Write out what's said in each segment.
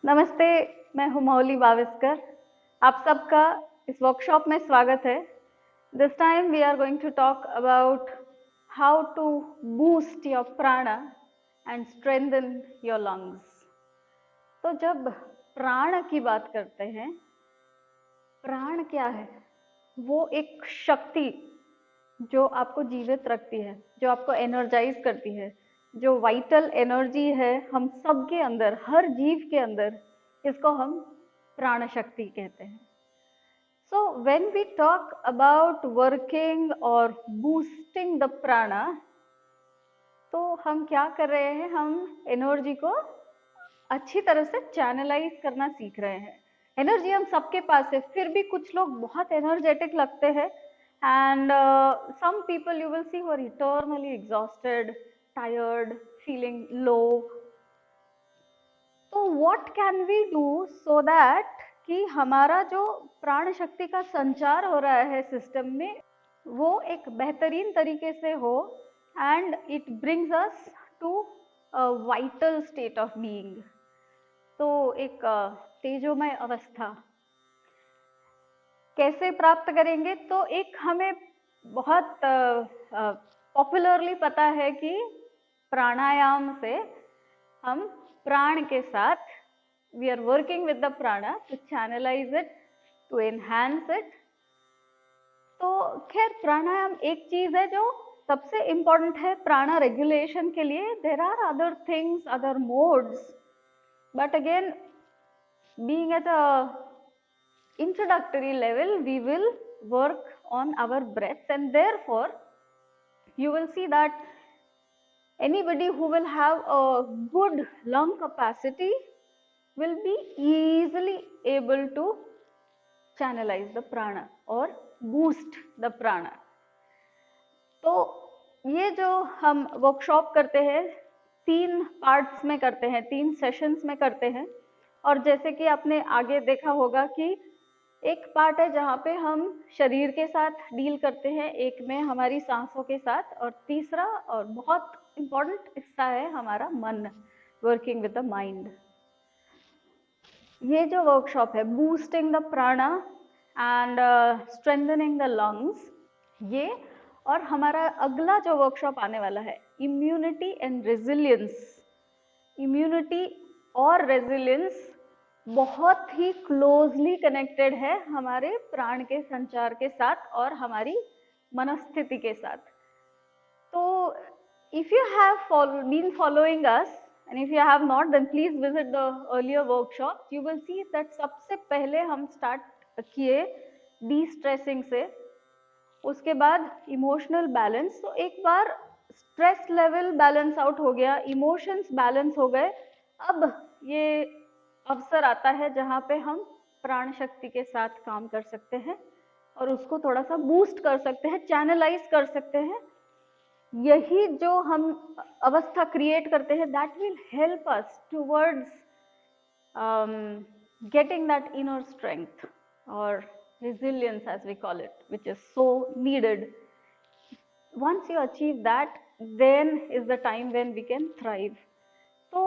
नमस्ते, मैं हूँ मौली बाविस्कर। आप सबका इस वर्कशॉप में स्वागत है। This time we are going to talk about how to boost your prana and strengthen your lungs. तो जब प्राण की बात करते हैं, प्राण क्या है? वो एक शक्ति जो आपको जीवित रखती है, जो आपको एनर्जाइज करती है, जो वाइटल एनर्जी है हम सबके अंदर, हर जीव के अंदर, इसको हम प्राण शक्ति कहते हैं। So when we talk about working or boosting the prana, तो हम क्या कर रहे हैं? हम एनर्जी को अच्छी तरह से चैनलाइज करना सीख रहे हैं। एनर्जी हम सबके पास है, फिर भी कुछ लोग बहुत एनर्जेटिक लगते हैं and some people you will see who are eternally exhausted, tired, feeling low. तो what can we do so that कि हमारा जो प्राण शक्ति का संचार हो रहा है सिस्टम में, वो एक बेहतरीन तरीके से हो and it brings us to vital state of being. तो एक तेजोमय अवस्था कैसे प्राप्त करेंगे? तो एक हमें बहुत पॉपुलरली पता है कि प्राणायाम से हम प्राण के साथ we are working with the prana to channelize it, to enhance it. तो खैर प्राणायाम एक चीज है जो सबसे इम्पोर्टेंट है प्राणा रेगुलेशन के लिए। There are other things, other modes, but again being at a introductory level we will work on our breath, and therefore you will see that anybody who will have a good lung capacity will be easily able to channelize the prana or boost the prana. तो ये जो हम workshop करते हैं 3 parts में करते हैं, 3 sessions में करते हैं। और जैसे कि आपने आगे देखा होगा कि एक पार्ट है जहाँ पे हम शरीर के साथ डील करते हैं, एक में हमारी सांसों के साथ, और तीसरा और बहुत इम्पोर्टेंट हिस्सा है हमारा मन, वर्किंग विद द माइंड। ये जो वर्कशॉप है बूस्टिंग द प्राणा एंड स्ट्रेंथनिंग द लंग्स, ये और हमारा अगला जो वर्कशॉप आने वाला है इम्यूनिटी एंड रेजिलियंस। इम्यूनिटी और रेजिलियंस बहुत ही क्लोजली कनेक्टेड है हमारे प्राण के संचार के साथ और हमारी मनस्थिति के साथ। तो if you have been following us and if you have not, then please visit the earlier workshops. You will see that सबसे पहले हम स्टार्ट किए de-stressing से, उसके बाद इमोशनल बैलेंस। तो एक बार स्ट्रेस लेवल बैलेंस आउट हो गया, इमोशंस बैलेंस हो गए, अब ये अवसर आता है जहाँ पे हम प्राण शक्ति के साथ काम कर सकते हैं और उसको थोड़ा सा बूस्ट कर सकते हैं, चैनलाइज कर सकते हैं। यही जो हम अवस्था क्रिएट करते हैं that will help us towards getting that inner strength or resilience as we call it, which is so needed. Once you achieve that, then is the time when we can thrive. तो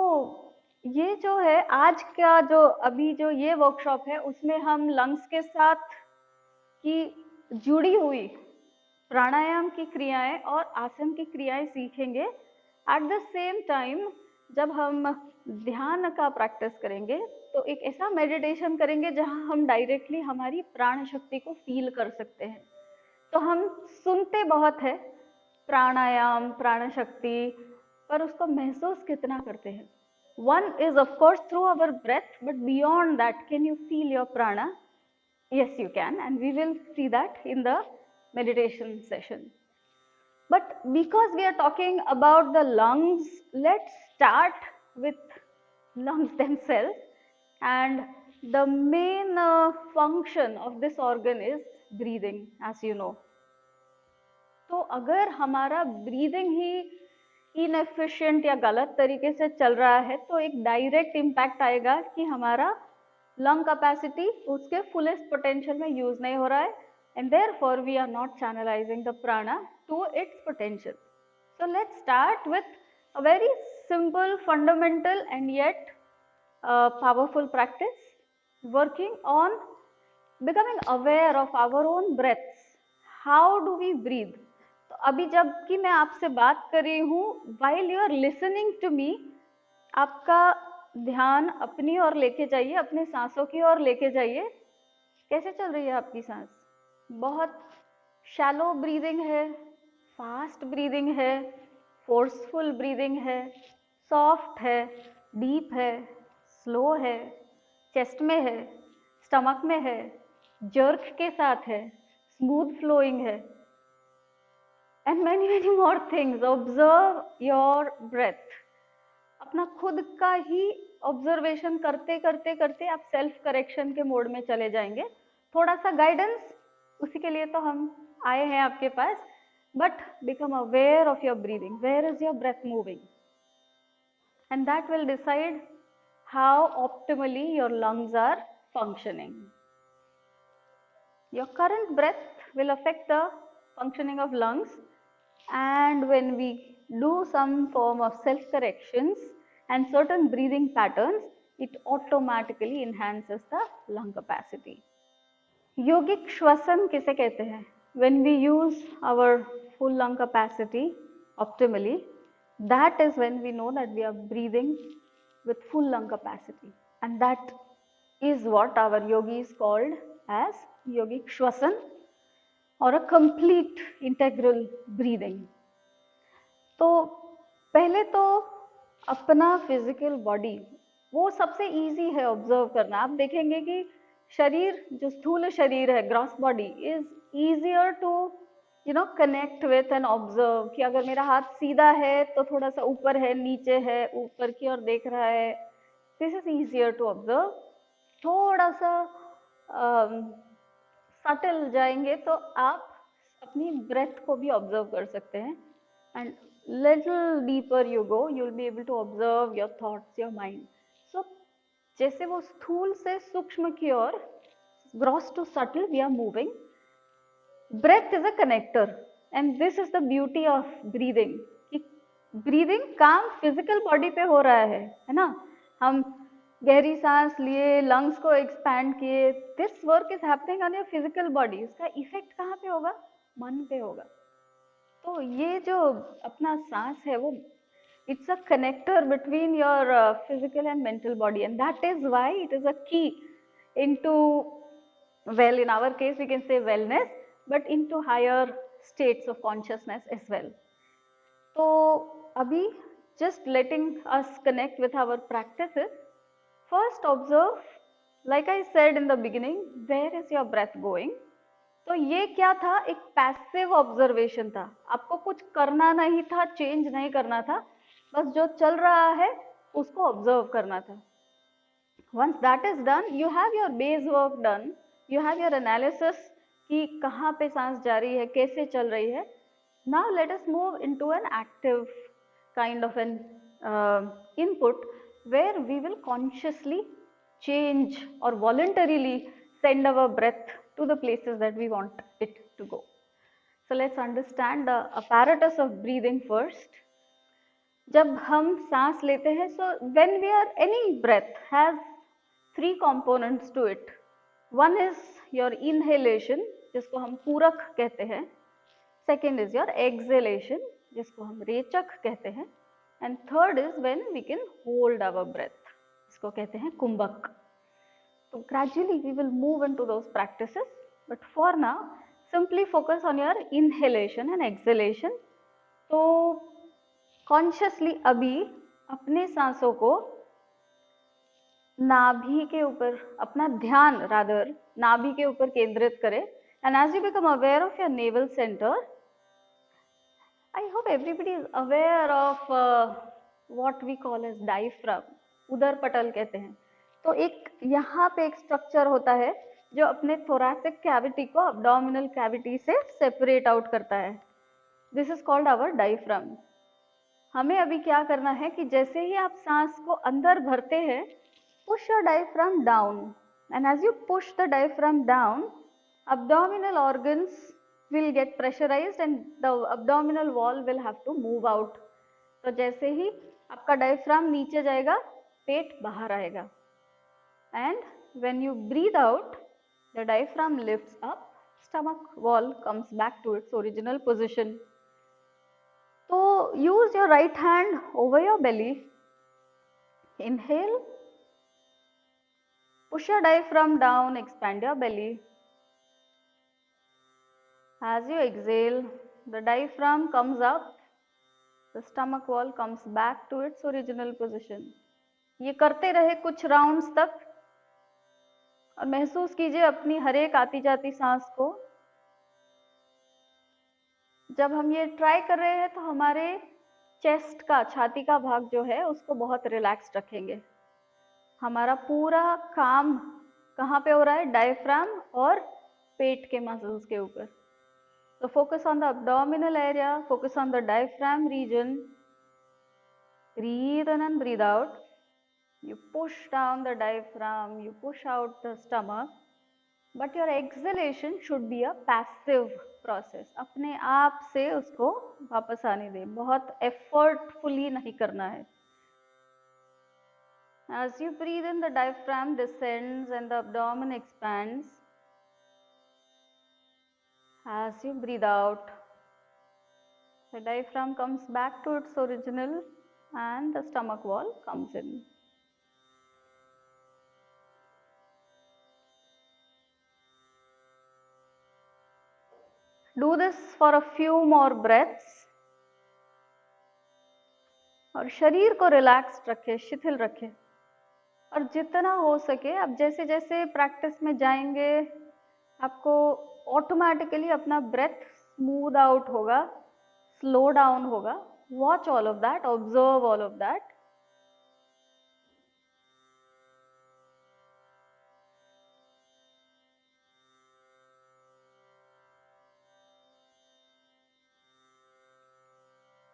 ये जो है आज का जो अभी जो ये वर्कशॉप है उसमें हम लंग्स के साथ की जुड़ी हुई प्राणायाम की क्रियाएं और आसन की क्रियाएं सीखेंगे। एट द सेम टाइम जब हम ध्यान का प्रैक्टिस करेंगे तो एक ऐसा मेडिटेशन करेंगे जहां हम डायरेक्टली हमारी प्राण शक्ति को फील कर सकते हैं। तो हम सुनते बहुत है प्राणायाम, प्राण शक्ति, पर उसको महसूस कितना करते हैं? One is of course through our breath, but beyond that, can you feel your prana? Yes, you can, and we will see that in the meditation session. But because we are talking about the lungs, let's start with lungs themselves. And the main function of this organ is breathing, as you know. तो अगर हमारा breathing ही inefficient या गलत तरीके से चल रहा है तो एक डायरेक्ट इम्पैक्ट आएगा कि हमारा लंग कैपेसिटी उसके फुलेस्ट पोटेंशियल में यूज नहीं हो रहा है, and therefore we are not channelizing the prana to its potential. So let's start with a very simple, fundamental and yet powerful practice working on becoming aware of our own breaths. How do we breathe? तो अभी जब कि मैं आपसे बात कर रही हूँ, while you are listening to me, आपका ध्यान अपनी ओर लेके जाइए, अपने सांसों की ओर लेके जाइए. कैसे चल रही है आपकी सांस? बहुत शैलो ब्रीदिंग है, फास्ट ब्रीदिंग है, फोर्सफुल ब्रीदिंग है, सॉफ्ट है, डीप है, स्लो है, चेस्ट में है, स्टमक में है, जर्क के साथ है, स्मूथ फ्लोइंग है, and many many more things. Observe your breath. अपना खुद का ही ऑब्जर्वेशन करते करते करते आप सेल्फ करेक्शन के मोड में चले जाएंगे. थोड़ा सा गाइडेंस, उसी के लिए तो हम आए हैं आपके पास. But become aware of your breathing. Where is your breath moving? And that will decide how optimally your lungs are functioning. Your current breath will affect the functioning of lungs, and when we do some form of self corrections and certain breathing patterns, it automatically enhances the lung capacity. योगिक श्वसन किसे कहते हैं? When we use our full lung capacity optimally, that is when we know that we are breathing with full lung capacity, and that is what our yogis called as yogic shwasan or a complete integral breathing. तो पहले तो अपना physical body, वो सबसे easy है observe करना. आप देखेंगे कि शरीर, जो स्थूल शरीर है, gross body, is easier to connect with and observe. कि अगर मेरा हाथ सीधा है तो थोड़ा सा ऊपर है, नीचे है, ऊपर की ओर देख रहा है, this is easier to observe. थोड़ा सा सटल जाएंगे तो आप अपनी ब्रेथ को भी ऑब्जर्व कर सकते हैं. And little deeper you go, you will be able to observe your thoughts, your mind. So जैसे वो स्थूल से सूक्ष्म की ओर, gross to subtle, we are moving. Breath is a connector, and this is the beauty of breathing. Breathing काम physical body पे हो रहा है ना. हम गहरी सांस लिए, लंग्स को एक्सपैंड किए, this work is happening on your physical body. इसका इफेक्ट कहाँ पे होगा? मन पे होगा. तो ये जो अपना सांस है, वो it's a connector between your physical and mental body, and that is why it is a key into, well, in our case we can say wellness, but into higher states of consciousness as well. तो अभी just letting us connect with our practices. First observe, like I said in the beginning, where is your breath going? तो ये क्या था? एक passive observation था. आपको कुछ करना नहीं था, चेंज नहीं करना था, बस जो चल रहा है उसको ऑब्जर्व करना था. Once that is done, you have your base work done, you have your analysis कि कहाँ पे सांस जा रही है, कैसे चल रही है. Now let us move into an active kind of an input where we will consciously change or voluntarily send our breath to the places that we want it to go. So let's understand the apparatus of breathing first. जब हम सांस लेते हैं, so when we are, any breath has three components to it. One is your inhalation, जिसको हम पूरक कहते हैं. Second is your exhalation, जिसको हम रेचक कहते हैं. And third is when we can hold our breath, इसको कहते हैं कुंभक. So gradually we will move into those practices, but for now simply focus on your inhalation and exhalation. तो consciously अभी अपने सांसों को नाभि के ऊपर, अपना ध्यान रादर नाभि के ऊपर केंद्रित करें. And as you become aware of your navel center, I hope everybody is aware of what we call as diaphragm, उदर पटल कहते हैं. तो एक यहाँ पे एक स्ट्रक्चर होता है जो अपने thoracic cavity को abdominal cavity से separate out करता है. This is called our diaphragm. हमें अभी क्या करना है कि जैसे ही आप सांस को अंदर भरते हैं, push your diaphragm down, and as you push the diaphragm down, abdominal organs will get pressurized and the abdominal wall will have to move out. तो जैसे ही आपका diaphragm नीचे जाएगा, पेट बाहर आएगा. and when you breathe out, the diaphragm lifts up, stomach wall comes back to its original position. So use your right hand over your belly. Inhale, push your diaphragm down, expand your belly. As you exhale, the diaphragm comes up, the stomach wall comes back to its original position. ये करते रहे कुछ rounds तक और महसूस कीजिए अपनी हर एक आती जाती सांस को. जब हम ये ट्राई कर रहे हैं तो हमारे चेस्ट का, छाती का भाग जो है उसको बहुत रिलैक्स्ड रखेंगे. हमारा पूरा काम कहाँ पे हो रहा है? डायफ्राम और पेट के मसल्स के ऊपर. So focus on the abdominal area, focus on the diaphragm region. Breathe in and breathe out. You push down the diaphragm, you push out the stomach, but your exhalation should be a passive process. अपने आप से उसको वापस आने दें, बहुत effortfully नहीं करना है. As you breathe in, the diaphragm descends and the abdomen expands. As you breathe out, the diaphragm comes back to its original and the stomach wall comes in. Do this for a few more breaths. और शरीर को relaxed रखें, शिथिल रखें. और जितना हो सके आप जैसे जैसे प्रैक्टिस में जाएंगे आपको ऑटोमेटिकली अपना ब्रेथ स्मूथ आउट होगा, स्लो डाउन होगा. Watch all of that, observe all of that.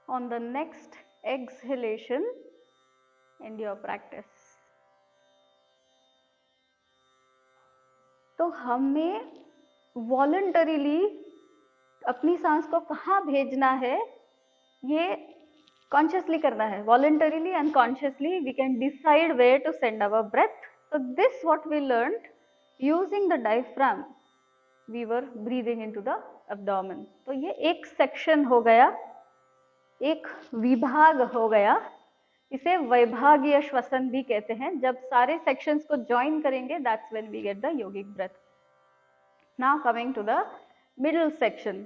On the next exhalation, end your practice. तो हमें वॉलंटरीली अपनी सांस को कहाँ भेजना है ये कॉन्शियसली करना है. Voluntarily and consciously we can decide where to send our breath. So this what we learned using the diaphragm. We were breathing into the abdomen. तो ये एक सेक्शन हो गया, एक विभाग हो गया. इसे वैभागीय श्वसन भी कहते हैं. जब सारे सेक्शंस को ज्वाइन करेंगे that's when we get the yogic breath. Now coming to the middle section.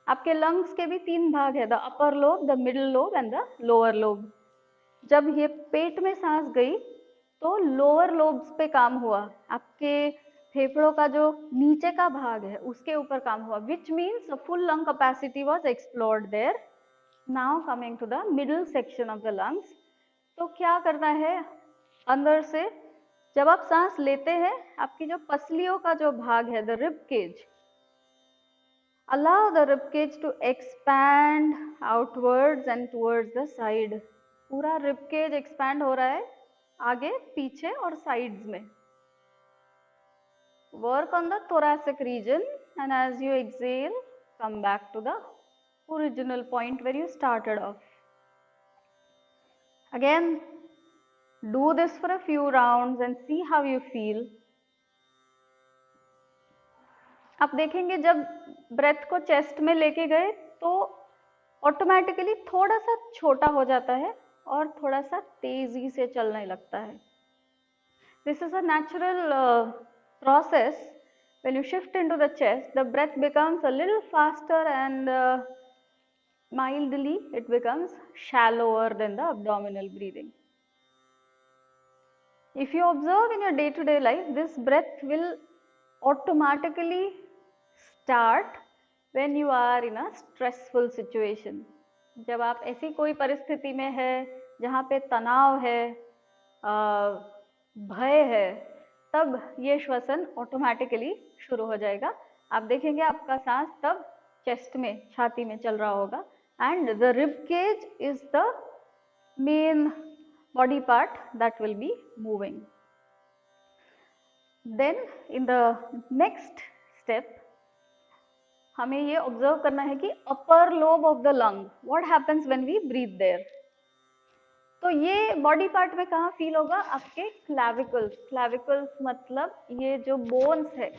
आपके लंग्स के भी 3 भाग है, the upper lobe, the middle lobe and the lower lobe. जब ये पेट में सांस गई तो लोअर लोब्स पे काम हुआ. आपके फेफड़ों का जो नीचे का भाग है उसके ऊपर काम हुआ, which means a full lung capacity was explored there. Now coming to the middle section of the lungs. तो क्या करना है अंदर से? जब आप सांस लेते हैं आपकी जो पसलियों का जो भाग है, the rib cage, allow the rib cage to expand outwards and towards the side. पूरा rib cage expand हो रहा है आगे, पीछे और sides में. Work on the thoracic region and as you exhale, come back to the original point where you started off. Again, do this for a few rounds and see how you feel. आप देखेंगे जब breath को chest में लेके गए तो automatically थोड़ा सा छोटा हो जाता है और थोड़ा सा तेजी से चलने लगता है. This is a natural process. When you shift into the chest, the breath becomes a little faster and mildly it becomes shallower than the abdominal breathing. If you observe in your day-to-day life, this breath will automatically start when you are in a stressful situation. जब आप ऐसी कोई परिस्थिति में है जहाँ पे तनाव है, भय है, तब ये श्वसन ऑटोमेटिकली शुरू हो जाएगा. आप देखेंगे आपका सांस तब चेस्ट में, छाती में चल रहा होगा. And the rib cage is the main body part that will be moving. Then in the next step हमें ये ऑब्जर्व करना है कि upper lobe of the lung, what happens when we breathe there. तो ये बॉडी पार्ट में कहाँ feel होगा? आपके क्लैविकल्स। क्लैविकल्स मतलब ये जो बोन्स है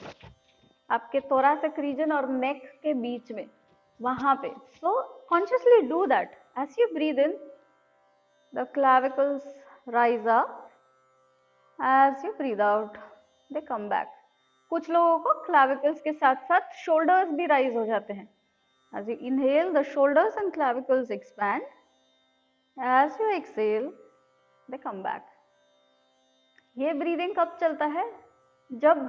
आपके thoracic रीजन और नेक के बीच में, वहां पे। So consciously do that as you breathe in, the clavicles rise up, as you breathe out they come back. कुछ लोगों को क्लैविकल्स के साथ साथ शोल्डर्स भी राइज हो जाते हैं। As you inhale the shoulders and clavicles expand, as you exhale they come back. ये ब्रीदिंग कब चलता है? जब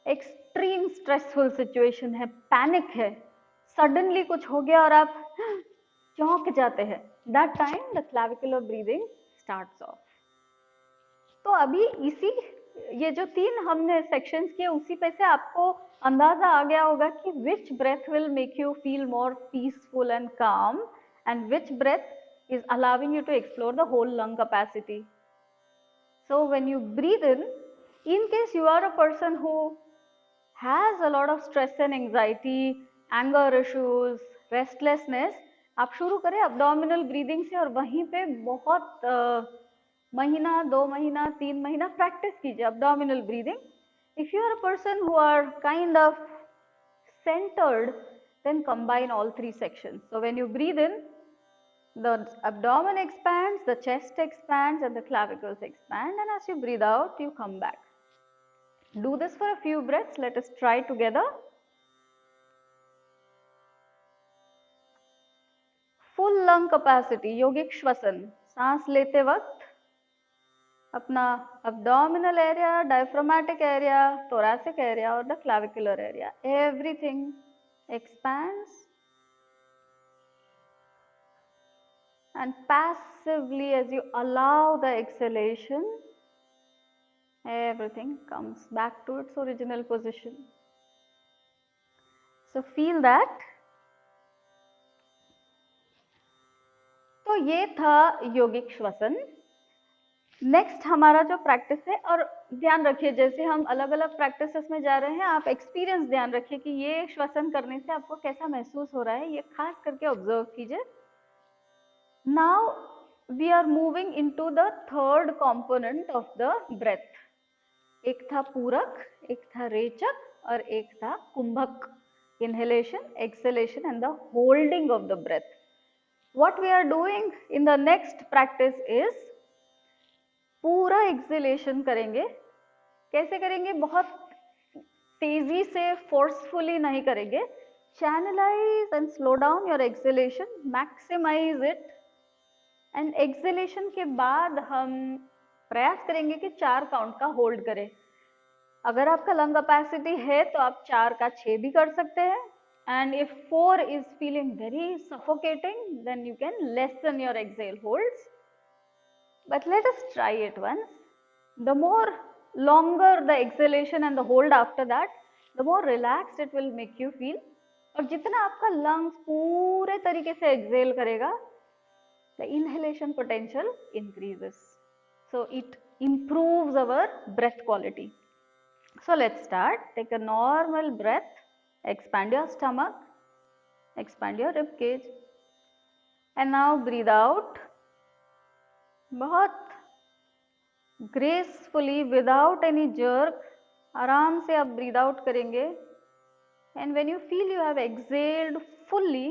एक्सट्रीम स्ट्रेसफुल सिचुएशन है, पैनिक है, सडनली कुछ हो गया और आप चौंक जाते हैं, that time the clavicular breathing starts off. तो अभी इसी ये जो 3 हमने सेक्शंस किए उसी पे से आपको अंदाजा आ गया होगा कि which breath will make you feel more peaceful and calm and which breath is allowing you to explore the whole lung capacity. So when you breathe in case you are a person who has a lot of stress and anxiety, anger issues, restlessness, आप शुरू करें abdominal breathing से और वहीं पे बहुत महीना, 2 महीना, 3 महीना प्रैक्टिस कीजिए abdominal breathing. If you are a person who are kind of centered, then combine all 3 sections. So when you breathe in, the abdomen expands, the chest expands, and the clavicles expand, and as you breathe out, you come back. Do this for a few breaths. Let us try together. Full lung capacity, yogic श्वसन. सांस लेते वक्त अपना abdominal area, diaphragmatic area, thoracic area और the clavicular area, everything expands. And passively, as you allow the exhalation, everything comes back to its original position. So feel that. तो ये था योगिक श्वसन. नेक्स्ट हमारा जो प्रैक्टिस है, और ध्यान रखिए जैसे हम अलग अलग प्रैक्टिसेस में जा रहे हैं, आप एक्सपीरियंस ध्यान रखिए कि ये श्वसन करने से आपको कैसा महसूस हो रहा है, ये खास करके ऑब्जर्व कीजिए. Now we are moving into the third component of the breath. एक था पूरक, एक था रेचक और एक था कुंभक. Inhalation, exhalation and the holding of the breath. What we are doing in the next practice is पूरा exhalation करेंगे. कैसे करेंगे? बहुत तेजी से forcefully नहीं करेंगे. Channelize and slow down your exhalation, maximize it, and exhalation के बाद हम प्रयास करेंगे कि 4 काउंट का होल्ड करें. अगर आपका लंग कैपेसिटी है तो आप 4 का 6 भी कर सकते हैं. And if 4 is feeling very suffocating, then you can lessen your exhale holds. But let us try it once. The more longer the exhalation and the hold after that, the more relaxed it will make you feel. और जितना आपका lungs पूरे तरीके से exhale करेगा, the inhalation potential increases. So it improves our breath quality. So let's start. Take a normal breath. Expand your stomach. Expand your rib cage. And now breathe out. बहुत gracefully, without any jerk, आराम से आप breathe out करेंगे. And when you feel you have exhaled fully,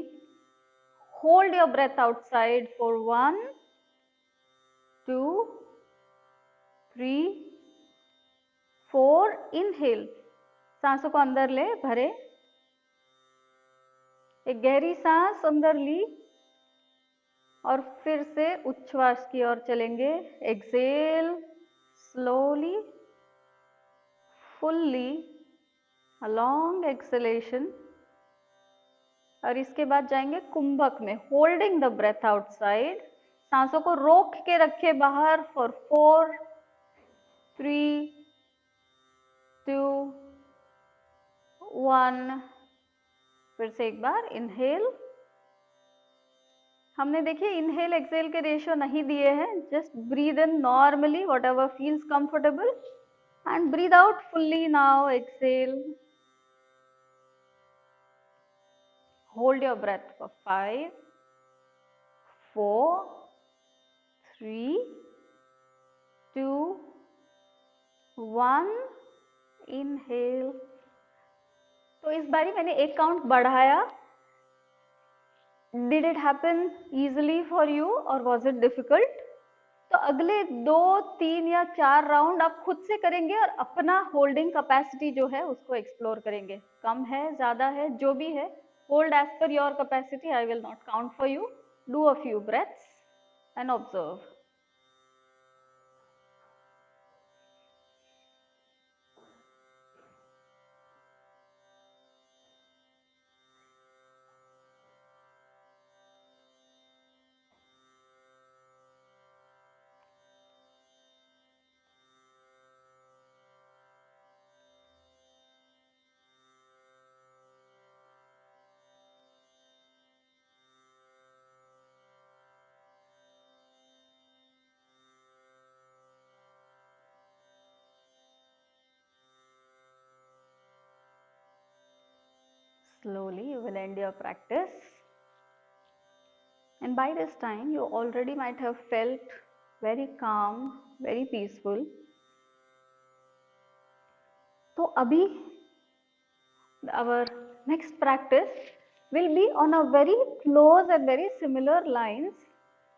hold your breath outside for 1, 2, 3, 4. Inhale. सांसों को अंदर ले, भरे. एक गहरी सांस अंदर ली और फिर से उच्छ्वास की ओर चलेंगे. Exhale slowly, fully, a long exhalation. और इसके बाद जाएंगे कुंभक में, होल्डिंग द ब्रेथ आउटसाइड. सांसों को रोक के रखे बाहर फॉर 4, 3, 2, 1. फिर से एक बार इनहेल. हमने देखिए इनहेल एक्सेल के रेशियो नहीं दिए हैं. Just breathe in normally, whatever feels comfortable, and breathe out fully. Now exhale. Hold your breath for 5, 4, 3, 2, 1, inhale. तो इस बारी मैंने एक काउंट बढ़ाया। Did it happen easily for you or was it difficult? तो अगले 2, 3 या 4 राउंड आप खुद से करेंगे और अपना होल्डिंग कैपेसिटी जो है उसको एक्सप्लोर करेंगे। कम है, ज्यादा है, जो भी है, hold as per your capacity. I will not count for you. Do a few breaths and observe. Slowly you will end your practice, and by this time you already might have felt very calm, very peaceful. तो अभी our next practice will be on a very close and very similar lines,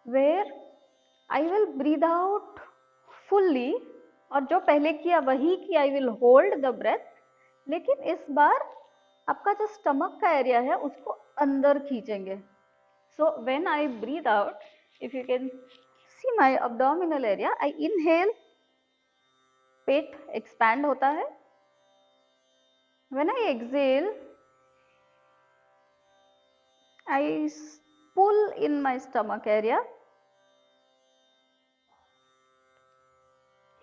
where I will breathe out fully, और जो पहले किया वही कि I will hold the breath, लेकिन इस बार आपका जो स्टमक का एरिया है उसको अंदर खींचेंगे। So when I breathe out, if you can see my abdominal area, I inhale, pet expand होता है। When I exhale, I pull in my stomach area.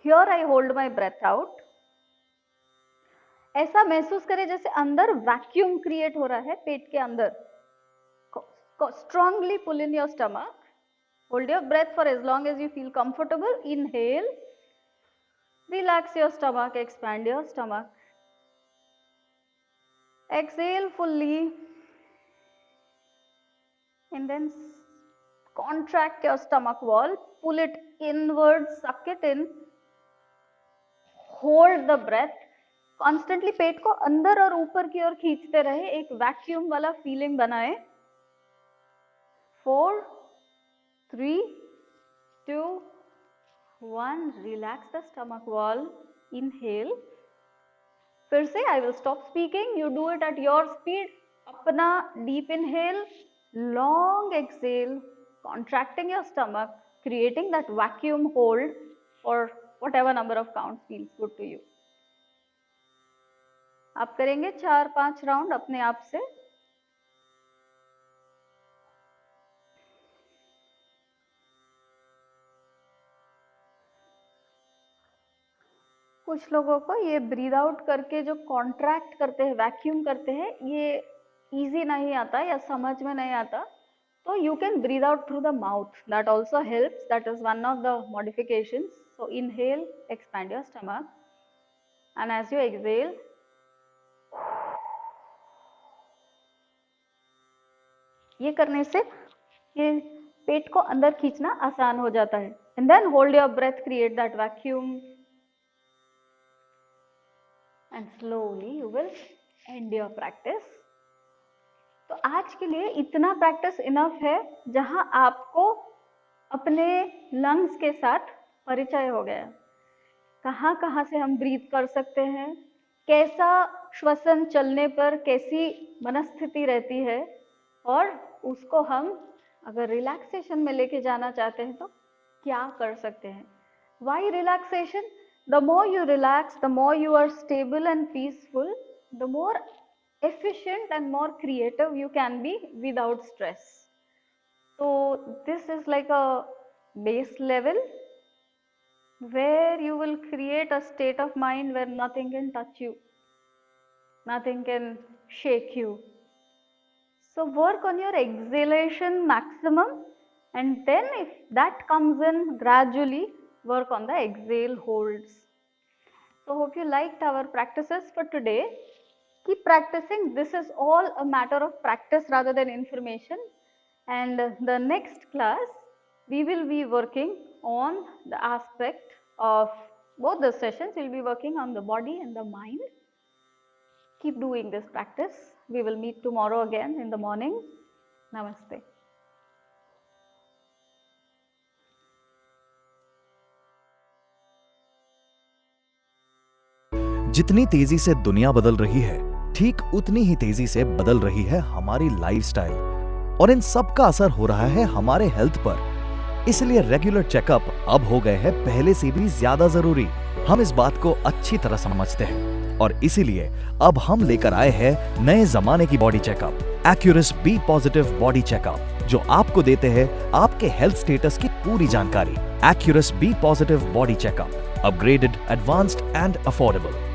Here I hold my breath out. ऐसा महसूस करें जैसे अंदर vacuum create हो रहा है पेट के अंदर। Strongly pull in your stomach. Hold your breath for as long as you feel comfortable. Inhale. Relax your stomach, expand your stomach. Exhale fully. And then contract your stomach wall. Pull it inward, suck it in. Hold the breath. Constantly पेट को अंदर और ऊपर की ओर खींचते रहे, एक vacuum वाला feeling बनाए। 4, 3, 2, 1. Relax the stomach wall. Inhale. फिर से I will stop speaking. You do it at your speed. अपना deep inhale, long exhale, contracting your stomach, creating that vacuum hold for whatever number of counts feels good to you. आप करेंगे 4-5 round अपने आप से। कुछ लोगों को ये ब्रीद आउट करके जो कॉन्ट्रैक्ट करते हैं, वैक्यूम करते हैं, ये इजी नहीं आता या समझ में नहीं आता, तो you can breathe out through the mouth. That also helps. That is one of the modifications. So inhale, expand your stomach, and as you exhale, ये करने से ये पेट को अंदर खींचना आसान हो जाता है। And then hold your breath, create that vacuum, and slowly you will end your practice. तो आज के लिए इतना प्रैक्टिस इनफ है, जहां आपको अपने लंग्स के साथ परिचय हो गया। कहाँ कहाँ से हम ब्रीथ कर सकते हैं, कैसा श्वसन चलने पर कैसी मनस्थिति रहती है, और उसको हम अगर रिलैक्सेशन में लेके जाना चाहते हैं तो क्या कर सकते हैं। Why relaxation? The more you relax, the more you are stable and peaceful, the more efficient and more creative you can be without stress. So this is like a base level where you will create a state of mind where nothing can touch you, nothing can shake you. So work on your exhalation maximum, and then if that comes in gradually, work on the exhale holds. So hope you liked our practices for today. Keep practicing. This is all a matter of practice rather than information. And the next class, we will be working on the aspect of both the sessions. We'll be working on the body and the mind. Keep doing this practice. We will meet tomorrow again in the morning. Namaste. जितनी तेजी से दुनिया बदल रही है, ठीक उतनी ही तेजी से बदल रही है हमारी लाइफस्टाइल, और इन सब का असर हो रहा है हमारे हेल्थ पर। इसलिए रेगुलर चेकअप अब हो गए हैं पहले से भी ज्यादा जरूरी। हम इस बात को अच्छी तरह समझते हैं और इसीलिए अब हम लेकर आए हैं नए जमाने की body checkup, Accurus B Positive body checkup, जो आपको देते हैं आपके हेल्थ स्टेटस की पूरी जानकारी। Accurus B Positive body checkup, upgraded, advanced and affordable.